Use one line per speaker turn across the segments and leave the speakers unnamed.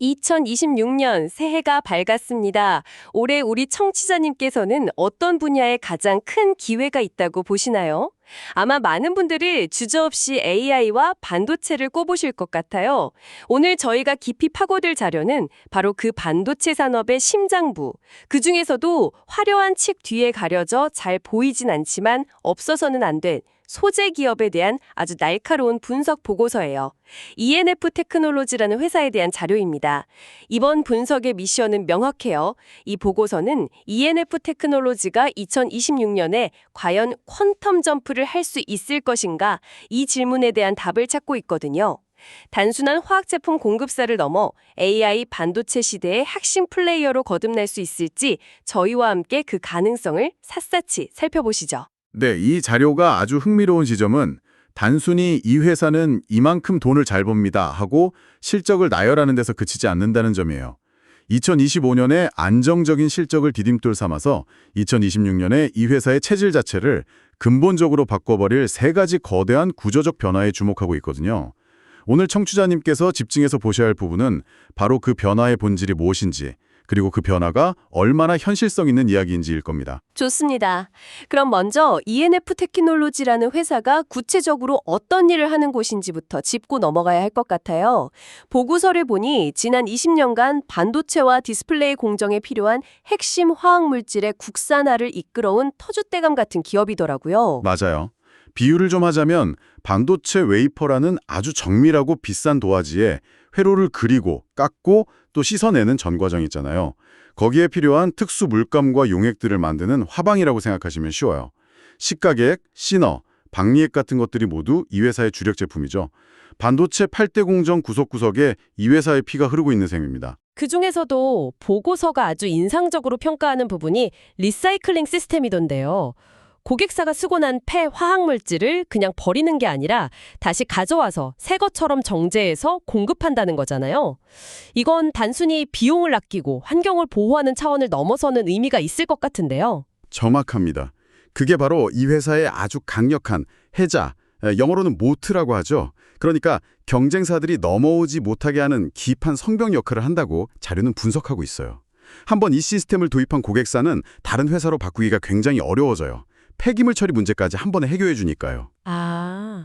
2026년 새해가 밝았습니다. 올해 우리 청취자님께서는 어떤 분야에 가장 큰 기회가 있다고 보시나요? 아마 많은 분들이 주저없이 AI와 반도체를 꼽으실 것 같아요. 오늘 저희가 깊이 파고들 자료는 바로 그 반도체 산업의 심장부, 그중에서도 화려한 칙 뒤에 가려져 잘 보이진 않지만 없어서는 안 될 소재 기업에 대한 아주 날카로운 분석 보고서예요. ENF 테크놀로지라는 회사에 대한 자료입니다. 이번 분석의 미션은 명확해요. 이 보고서는 ENF 테크놀로지가 2026년에 과연 퀀텀 점프를 할 수 있을 것인가? 이 질문에 대한 답을 찾고 있거든요. 단순한 화학제품 공급사를 넘어 AI 반도체 시대의 핵심 플레이어로 거듭날 수 있을지 저희와 함께 그 가능성을 샅샅이 살펴보시죠.
네, 이 자료가 아주 흥미로운 지점은 단순히 이 회사는 이만큼 돈을 잘 법니다 하고 실적을 나열하는 데서 그치지 않는다는 점이에요. 2025년에 안정적인 실적을 디딤돌 삼아서 2026년에 이 회사의 체질 자체를 근본적으로 바꿔버릴 세 가지 거대한 구조적 변화에 주목하고 있거든요. 오늘 청취자님께서 집중해서 보셔야 할 부분은 바로 그 변화의 본질이 무엇인지, 그리고 그 변화가 얼마나 현실성 있는 이야기인지일 겁니다.
좋습니다. 그럼 먼저 ENF 테크놀로지라는 회사가 구체적으로 어떤 일을 하는 곳인지부터 짚고 넘어가야 할 것 같아요. 보고서를 보니 지난 20년간 반도체와 디스플레이 공정에 필요한 핵심 화학물질의 국산화를 이끌어온 터줏대감 같은 기업이더라고요.
맞아요. 비유를 좀 하자면 반도체 웨이퍼라는 아주 정밀하고 비싼 도화지에 회로를 그리고 깎고 또 씻어내는 전 과정 있잖아요. 거기에 필요한 특수 물감과 용액들을 만드는 화방이라고 생각하시면 쉬워요. 식가계액, 시너, 박리액 같은 것들이 모두 이 회사의 주력 제품이죠. 반도체 8대 공정 구석구석에 이 회사의 피가 흐르고 있는 셈입니다.
그중에서도 보고서가 아주 인상적으로 평가하는 부분이 리사이클링 시스템이던데요. 고객사가 쓰고 난 폐 화학물질을 그냥 버리는 게 아니라 다시 가져와서 새 것처럼 정제해서 공급한다는 거잖아요. 이건 단순히 비용을 아끼고 환경을 보호하는 차원을 넘어서는 의미가 있을 것 같은데요.
정확합니다. 그게 바로 이 회사의 아주 강력한 해자, 영어로는 모트라고 하죠. 그러니까 경쟁사들이 넘어오지 못하게 하는 기판 성벽 역할을 한다고 자료는 분석하고 있어요. 한번 이 시스템을 도입한 고객사는 다른 회사로 바꾸기가 굉장히 어려워져요. 폐기물 처리 문제까지 한 번에 해결해 주니까요.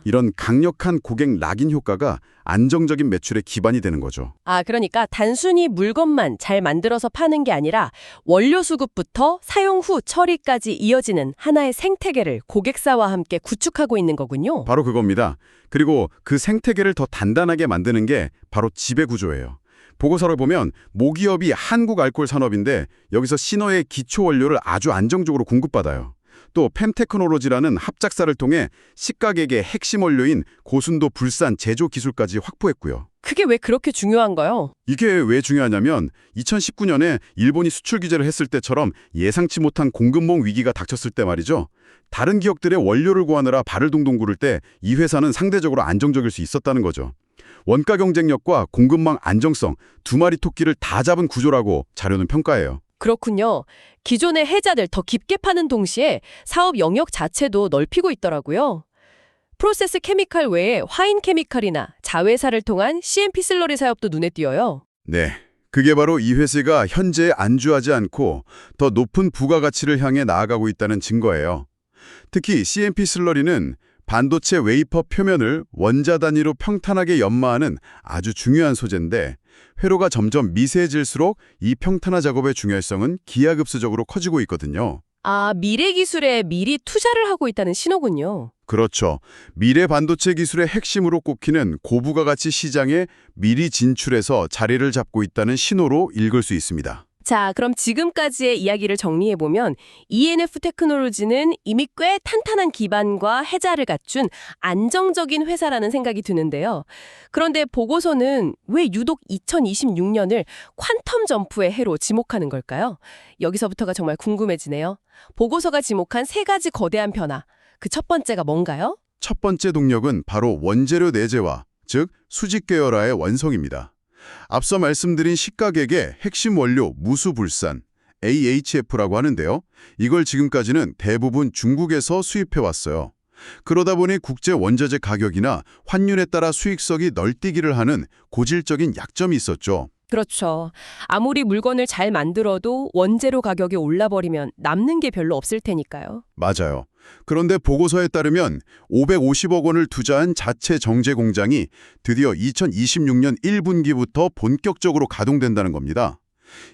이런 강력한 고객 락인 효과가 안정적인 매출의 기반이 되는 거죠.
그러니까 단순히 물건만 잘 만들어서 파는 게 아니라 원료 수급부터 사용 후 처리까지 이어지는 하나의 생태계를 고객사와 함께 구축하고 있는 거군요.
바로 그겁니다. 그리고 그 생태계를 더 단단하게 만드는 게 바로 지배구조예요. 보고서를 보면 모기업이 한국알코올 산업인데 여기서 신어의 기초 원료를 아주 안정적으로 공급받아요. 또 펜테크놀로지라는 합작사를 통해 식가계의 핵심 원료인 고순도 불산 제조 기술까지 확보했고요.
그게 왜 그렇게 중요한가요?
이게 왜 중요하냐면 2019년에 일본이 수출 규제를 했을 때처럼 예상치 못한 공급망 위기가 닥쳤을 때 말이죠. 다른 기업들의 원료를 구하느라 발을 동동 구를 때 이 회사는 상대적으로 안정적일 수 있었다는 거죠. 원가 경쟁력과 공급망 안정성, 두 마리 토끼를 다 잡은 구조라고 자료는 평가해요.
그렇군요. 기존의 해자를 더 깊게 파는 동시에 사업 영역 자체도 넓히고 있더라고요. 프로세스 케미칼 외에 화인 케미칼이나 자회사를 통한 CMP 슬러리 사업도 눈에 띄어요.
네, 그게 바로 이 회사가 현재에 안주하지 않고 더 높은 부가가치를 향해 나아가고 있다는 증거예요. 특히 CMP 슬러리는 반도체 웨이퍼 표면을 원자 단위로 평탄하게 연마하는 아주 중요한 소재인데 회로가 점점 미세해질수록 이 평탄화 작업의 중요성은 기하급수적으로 커지고 있거든요.
미래 기술에 미리 투자를 하고 있다는 신호군요.
그렇죠. 미래 반도체 기술의 핵심으로 꼽히는 고부가가치 시장에 미리 진출해서 자리를 잡고 있다는 신호로 읽을 수 있습니다.
자, 그럼 지금까지의 이야기를 정리해보면 ENF 테크놀로지는 이미 꽤 탄탄한 기반과 해자를 갖춘 안정적인 회사라는 생각이 드는데요. 그런데 보고서는 왜 유독 2026년을 퀀텀 점프의 해로 지목하는 걸까요? 여기서부터가 정말 궁금해지네요. 보고서가 지목한 세 가지 거대한 변화, 그 첫 번째가 뭔가요?
첫 번째 동력은 바로 원재료 내재화, 즉 수직 계열화의 완성입니다. 앞서 말씀드린 식가객의 핵심 원료 무수불산, AHF라고 하는데요. 이걸 지금까지는 대부분 중국에서 수입해왔어요. 그러다 보니 국제 원자재 가격이나 환율에 따라 수익성이 널뛰기를 하는 고질적인 약점이 있었죠.
그렇죠. 아무리 물건을 잘 만들어도 원재료 가격이 올라버리면 남는 게 별로 없을 테니까요.
맞아요. 그런데 보고서에 따르면 550억 원을 투자한 자체 정제 공장이 드디어 2026년 1분기부터 본격적으로 가동된다는 겁니다.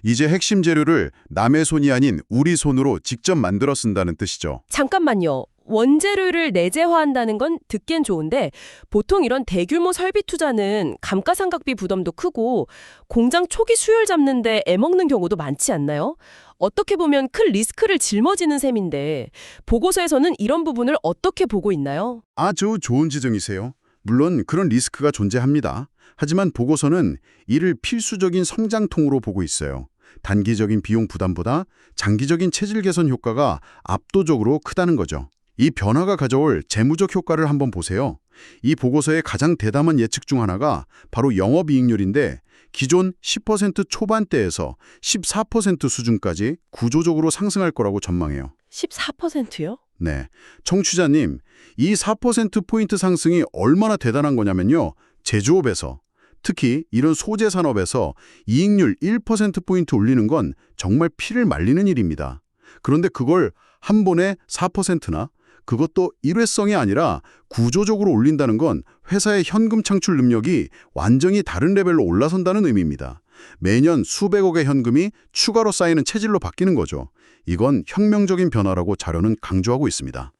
이제 핵심 재료를 남의 손이 아닌 우리 손으로 직접 만들어 쓴다는 뜻이죠.
잠깐만요. 원재료를 내재화한다는 건 듣기엔 좋은데 보통 이런 대규모 설비 투자는 감가상각비 부담도 크고 공장 초기 수율 잡는데 애먹는 경우도 많지 않나요? 어떻게 보면 큰 리스크를 짊어지는 셈인데 보고서에서는 이런 부분을 어떻게 보고 있나요?
아주 좋은 지적이세요. 물론 그런 리스크가 존재합니다. 하지만 보고서는 이를 필수적인 성장통으로 보고 있어요. 단기적인 비용 부담보다 장기적인 체질 개선 효과가 압도적으로 크다는 거죠. 이 변화가 가져올 재무적 효과를 한번 보세요. 이 보고서의 가장 대담한 예측 중 하나가 바로 영업이익률인데 기존 10% 초반대에서 14% 수준까지 구조적으로 상승할 거라고 전망해요.
14%요?
네, 청취자님, 이 4%포인트 상승이 얼마나 대단한 거냐면요. 제조업에서, 특히 이런 소재 산업에서 이익률 1%포인트 올리는 건 정말 피를 말리는 일입니다. 그런데 그걸 한 번에 4%나 그것도 일회성이 아니라 구조적으로 올린다는 건 회사의 현금 창출 능력이 완전히 다른 레벨로 올라선다는 의미입니다. 매년 수백억의 현금이 추가로 쌓이는 체질로 바뀌는 거죠. 이건 혁명적인 변화라고 자료는 강조하고 있습니다.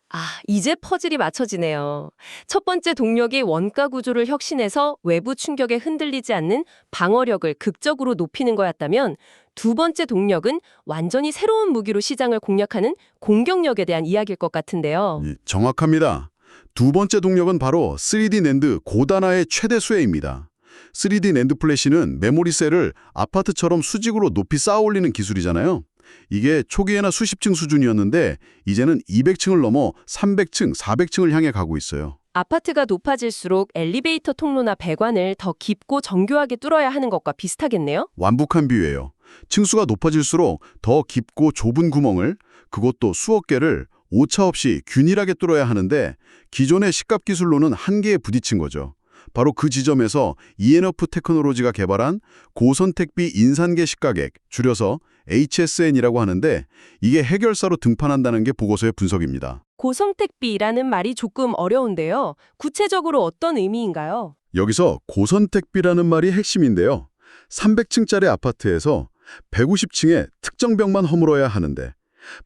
이제 퍼즐이 맞춰지네요. 첫 번째 동력이 원가 구조를 혁신해서 외부 충격에 흔들리지 않는 방어력을 극적으로 높이는 거였다면 두 번째 동력은 완전히 새로운 무기로 시장을 공략하는 공격력에 대한 이야기일 것 같은데요.
정확합니다. 두 번째 동력은 바로 3D 낸드 고단화의 최대 수혜입니다. 3D 낸드 플래시는 메모리 셀을 아파트처럼 수직으로 높이 쌓아 올리는 기술이잖아요. 이게 초기에나 수십 층 수준이었는데 이제는 200층을 넘어 300층, 400층을 향해 가고 있어요.
아파트가 높아질수록 엘리베이터 통로나 배관을 더 깊고 정교하게 뚫어야 하는 것과 비슷하겠네요?
완벽한 비유예요. 층수가 높아질수록 더 깊고 좁은 구멍을, 그것도 수억 개를 오차없이 균일하게 뚫어야 하는데 기존의 식갑 기술로는 한계에 부딪힌 거죠. 바로 그 지점에서 E&F 테크놀로지가 개발한 고선택비 인산계 식가액, 줄여서 HSN이라고 하는데 이게 해결사로 등판한다는 게 보고서의 분석입니다.
고성택비라는 말이 조금 어려운데요. 구체적으로 어떤 의미인가요?
여기서 고선택비라는 말이 핵심인데요. 300층짜리 아파트에서 150층의 특정 벽만 허물어야 하는데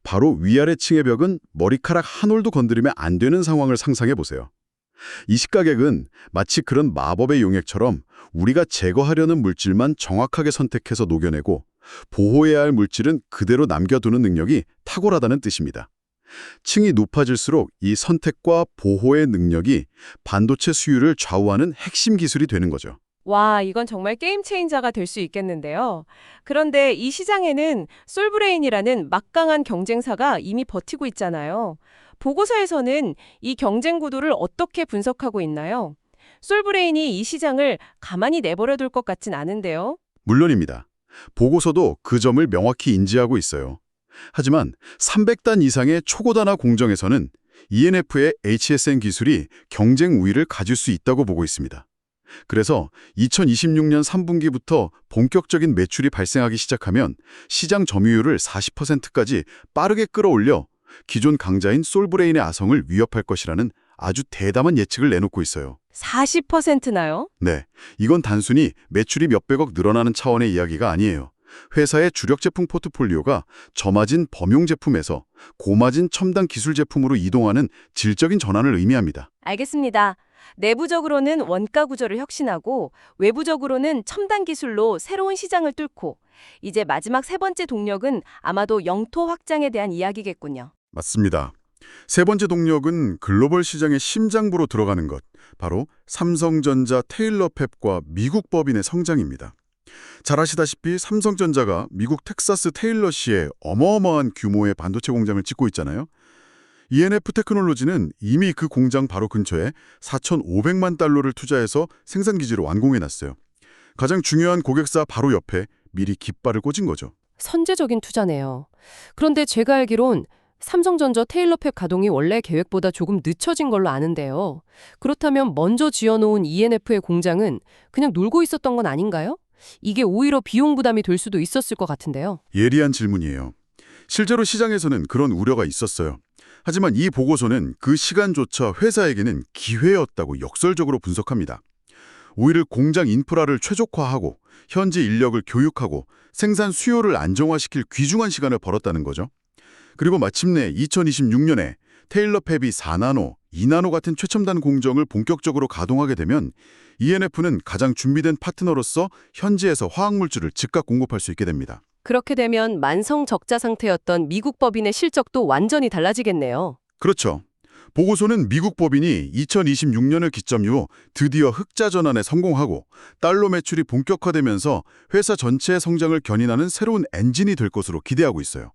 바로 위아래 층의 벽은 머리카락 한 올도 건드리면 안 되는 상황을 상상해 보세요. 이 식가액은 마치 그런 마법의 용액처럼 우리가 제거하려는 물질만 정확하게 선택해서 녹여내고 보호해야 할 물질은 그대로 남겨두는 능력이 탁월하다는 뜻입니다. 층이 높아질수록 이 선택과 보호의 능력이 반도체 수율을 좌우하는 핵심 기술이 되는 거죠.
와, 이건 정말 게임 체인저가 될 수 있겠는데요. 그런데 이 시장에는 솔브레인이라는 막강한 경쟁사가 이미 버티고 있잖아요. 보고서에서는 이 경쟁 구도를 어떻게 분석하고 있나요? 솔브레인이 이 시장을 가만히 내버려 둘 것 같진 않은데요.
물론입니다. 보고서도 그 점을 명확히 인지하고 있어요. 하지만 300단 이상의 초고단화 공정에서는 E&F의 HSN 기술이 경쟁 우위를 가질 수 있다고 보고 있습니다. 그래서 2026년 3분기부터 본격적인 매출이 발생하기 시작하면 시장 점유율을 40%까지 빠르게 끌어올려 기존 강자인 솔브레인의 아성을 위협할 것이라는 아주 대담한 예측을 내놓고 있어요.
40%나요?
네, 이건 단순히 매출이 몇백억 늘어나는 차원의 이야기가 아니에요. 회사의 주력 제품 포트폴리오가 저마진 범용 제품에서 고마진 첨단 기술 제품으로 이동하는 질적인 전환을 의미합니다.
알겠습니다. 내부적으로는 원가 구조를 혁신하고 외부적으로는 첨단 기술로 새로운 시장을 뚫고 이제 마지막 세 번째 동력은 아마도 영토 확장에 대한 이야기겠군요.
맞습니다. 세 번째 동력은 글로벌 시장의 심장부로 들어가는 것, 바로 삼성전자 테일러팹과 미국 법인의 성장입니다. 잘 아시다시피 삼성전자가 미국 텍사스 테일러시에 어마어마한 규모의 반도체 공장을 짓고 있잖아요. E&F 테크놀로지는 이미 그 공장 바로 근처에 4,500만 달러를 투자해서 생산기지를 완공해놨어요. 가장 중요한 고객사 바로 옆에 미리 깃발을 꽂은 거죠.
선제적인 투자네요. 그런데 제가 알기론 삼성전자 테일러팹 가동이 원래 계획보다 조금 늦춰진 걸로 아는데요. 그렇다면 먼저 지어놓은 E&F의 공장은 그냥 놀고 있었던 건 아닌가요? 이게 오히려 비용 부담이 될 수도 있었을 것 같은데요.
예리한 질문이에요. 실제로 시장에서는 그런 우려가 있었어요. 하지만 이 보고서는 그 시간조차 회사에게는 기회였다고 역설적으로 분석합니다. 오히려 공장 인프라를 최적화하고 현지 인력을 교육하고 생산 수요를 안정화시킬 귀중한 시간을 벌었다는 거죠. 그리고 마침내 2026년에 테일러 팹이 4나노, 2나노 같은 최첨단 공정을 본격적으로 가동하게 되면 ENF는 가장 준비된 파트너로서 현지에서 화학물질을 즉각 공급할 수 있게 됩니다.
그렇게 되면 만성 적자 상태였던 미국 법인의 실적도 완전히 달라지겠네요.
그렇죠. 보고서는 미국 법인이 2026년을 기점으로 드디어 흑자 전환에 성공하고 달러 매출이 본격화되면서 회사 전체의 성장을 견인하는 새로운 엔진이 될 것으로 기대하고 있어요.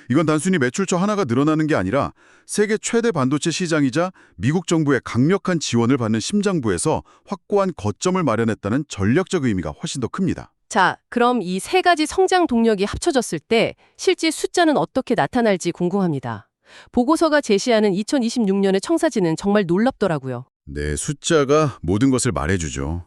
이건 단순히 매출처 하나가 늘어나는 게 아니라 세계 최대 반도체 시장이자 미국 정부의 강력한 지원을 받는 심장부에서 확고한 거점을 마련했다는 전략적 의미가 훨씬 더 큽니다.
자, 그럼 이 세 가지 성장 동력이 합쳐졌을 때 실제 숫자는 어떻게 나타날지 궁금합니다. 보고서가 제시하는 2026년의 청사진은 정말 놀랍더라고요.
네, 숫자가 모든 것을 말해주죠.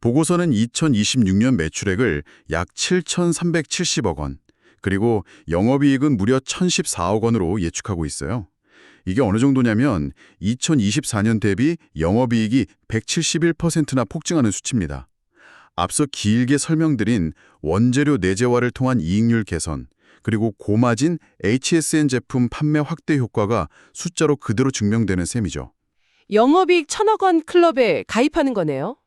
보고서는 2026년 매출액을 약 7,370억 원, 그리고 영업이익은 무려 1,014억 원으로 예측하고 있어요. 이게 어느 정도냐면 2024년 대비 영업이익이 171%나 폭증하는 수치입니다. 앞서 길게 설명드린 원재료 내재화를 통한 이익률 개선, 그리고 고마진 HSN 제품 판매 확대 효과가 숫자로 그대로 증명되는 셈이죠.
영업이익 1,000억 원 클럽에 가입하는 거네요.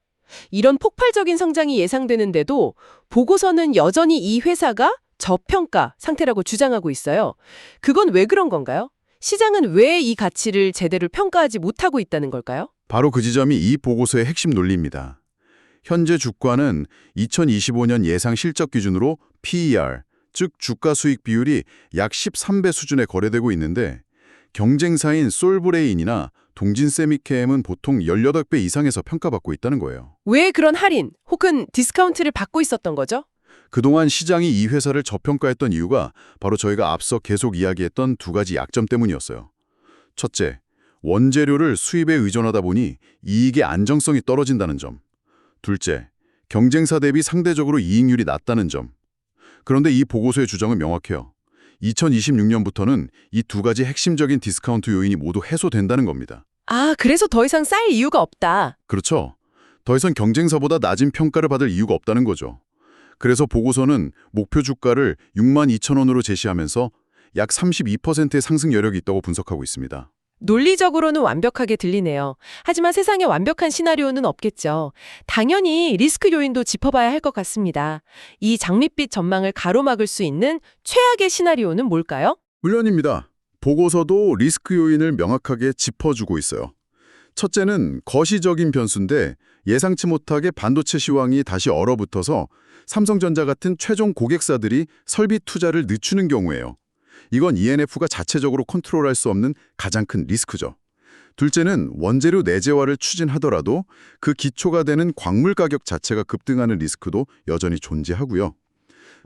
이런 폭발적인 성장이 예상되는데도 보고서는 여전히 이 회사가 저평가 상태라고 주장하고 있어요. 그건 왜 그런 건가요? 시장은 왜 이 가치를 제대로 평가하지 못하고 있다는 걸까요?
바로 그 지점이 이 보고서의 핵심 논리입니다. 현재 주가는 2025년 예상 실적 기준으로 PER, 즉 주가 수익 비율이 약 13배 수준에 거래되고 있는데 경쟁사인 솔브레인이나 동진세미케엠은 보통 18배 이상에서 평가받고 있다는 거예요.
왜 그런 할인 혹은 디스카운트를 받고 있었던 거죠?
그동안 시장이 이 회사를 저평가했던 이유가 바로 저희가 앞서 계속 이야기했던 두 가지 약점 때문이었어요. 첫째, 원재료를 수입에 의존하다 보니 이익의 안정성이 떨어진다는 점. 둘째, 경쟁사 대비 상대적으로 이익률이 낮다는 점. 그런데 이 보고서의 주장은 명확해요. 2026년부터는 이 두 가지 핵심적인 디스카운트 요인이 모두 해소된다는 겁니다.
아, 그래서 더 이상 쌓일 이유가 없다.
그렇죠. 더 이상 경쟁사보다 낮은 평가를 받을 이유가 없다는 거죠. 그래서 보고서는 목표 주가를 62,000원으로 제시하면서 약 32%의 상승 여력이 있다고 분석하고 있습니다.
논리적으로는 완벽하게 들리네요. 하지만 세상에 완벽한 시나리오는 없겠죠. 당연히 리스크 요인도 짚어봐야 할 것 같습니다. 이 장밋빛 전망을 가로막을 수 있는 최악의 시나리오는 뭘까요?
물론입니다. 보고서도 리스크 요인을 명확하게 짚어주고 있어요. 첫째는 거시적인 변수인데 예상치 못하게 반도체 시황이 다시 얼어붙어서 삼성전자 같은 최종 고객사들이 설비 투자를 늦추는 경우예요. 이건 ENF가 자체적으로 컨트롤할 수 없는 가장 큰 리스크죠. 둘째는 원재료 내재화를 추진하더라도 그 기초가 되는 광물 가격 자체가 급등하는 리스크도 여전히 존재하고요.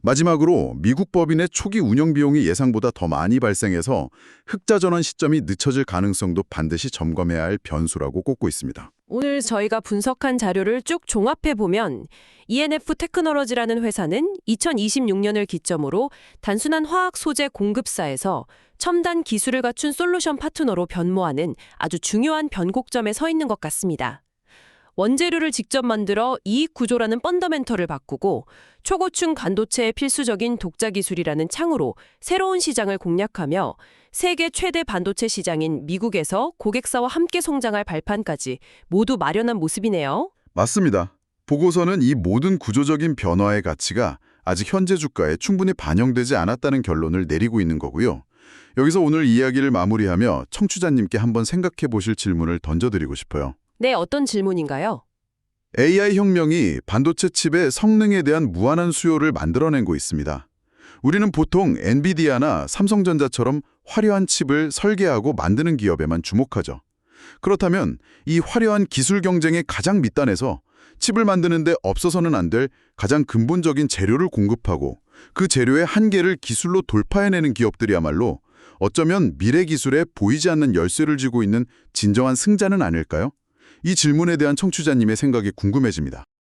마지막으로 미국 법인의 초기 운영 비용이 예상보다 더 많이 발생해서 흑자 전환 시점이 늦춰질 가능성도 반드시 점검해야 할 변수라고 꼽고 있습니다.
오늘 저희가 분석한 자료를 쭉 종합해보면 ENF 테크놀로지라는 회사는 2026년을 기점으로 단순한 화학 소재 공급사에서 첨단 기술을 갖춘 솔루션 파트너로 변모하는 아주 중요한 변곡점에 서 있는 것 같습니다. 원재료를 직접 만들어 이익 구조라는 펀더멘털을 바꾸고 초고층 반도체의 필수적인 독자 기술이라는 창으로 새로운 시장을 공략하며 세계 최대 반도체 시장인 미국에서 고객사와 함께 성장할 발판까지 모두 마련한 모습이네요.
맞습니다. 보고서는 이 모든 구조적인 변화의 가치가 아직 현재 주가에 충분히 반영되지 않았다는 결론을 내리고 있는 거고요. 여기서 오늘 이야기를 마무리하며 청취자님께 한번 생각해 보실 질문을 던져드리고 싶어요.
네, 어떤 질문인가요?
AI 혁명이 반도체 칩의 성능에 대한 무한한 수요를 만들어내고 있습니다. 우리는 보통 엔비디아나 삼성전자처럼 화려한 칩을 설계하고 만드는 기업에만 주목하죠. 그렇다면 이 화려한 기술 경쟁의 가장 밑단에서 칩을 만드는데 없어서는 안 될 가장 근본적인 재료를 공급하고 그 재료의 한계를 기술로 돌파해내는 기업들이야말로 어쩌면 미래 기술에 보이지 않는 열쇠를 쥐고 있는 진정한 승자는 아닐까요? 이 질문에 대한 청취자님의 생각이 궁금해집니다.